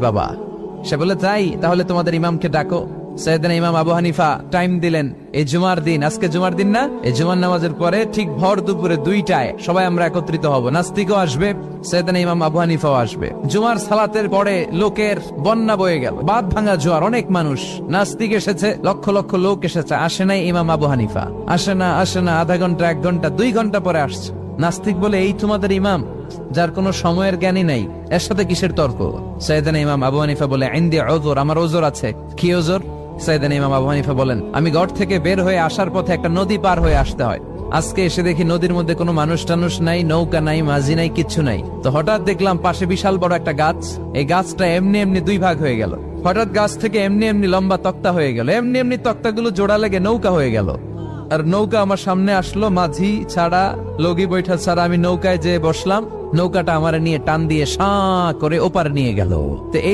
বাবা। সে বলে তাই, তাহলে তোমাদের ইমামকে ডাকো। সাইয়েদনা ইমাম আবু হানিফা টাইম দিলেন, এই জুমার দিন, আজকে জুমার দিন না, এই জুমার নামাজের পরে ঠিক ভর দুপুরে 2টায় সবাই আমরা একত্রিত হব। নাস্তিকও আসবে, সাইয়েদনা ইমাম আবু হানিফাও আসবে। জুমার সালাতের পরে লোকের বন্যা বয়ে গেল, বাঁধ ভাঙা জোয়ার, অনেক মানুষ। নাস্তিক এসেছে, লক্ষ লক্ষ লোক এসেছে, আসে নাই ইমাম আবু হানিফা। আসে না, আধা ঘন্টা, 1 ঘন্টা, 2 ঘন্টা পরে আসছে। নাস্তিক বলে, এই তোমাদের ইমাম যার কোনো সময়ের জ্ঞানই নাই, এর সাথে কিসের তর্ক? সাইয়েদনা ইমাম আবু হানিফা বলে, ইনদি উযর, আমার ওজর আছে। কি ওজর? সাইয়েদনা ইমাম আবু হানিফা বলেন, আমি ঘর থেকে বের হয়ে আসার পথে একটা নদী পার হয়ে আসতে হয়। আজকে এসে দেখি নদীর মধ্যে কোনো মানুষ টানুষ নাই, নৌকা নাই, মাঝি নাই, কিচ্ছু নাই। তো হঠাৎ দেখলাম পাশে বিশাল বড় একটা গাছ, এই গাছটা এমনি এমনি 2 ভাগ হয়ে গেল। হঠাৎ গাছ থেকে এমনি এমনি লম্বা তক্তা হয়ে গেল, এমনি এমনি তক্তাগুলো জোড়া লেগে নৌকা হয়ে গেল। আর নৌকা আমার সামনে আসলো, মাঝি ছাড়া, লগি বৈঠা ছাড়া। আমি নৌকায় যেয়ে বসলাম, নৌকাটা আমার নিয়ে টান দিয়ে সাঁ করে ওপারে নিয়ে গেল। তো এই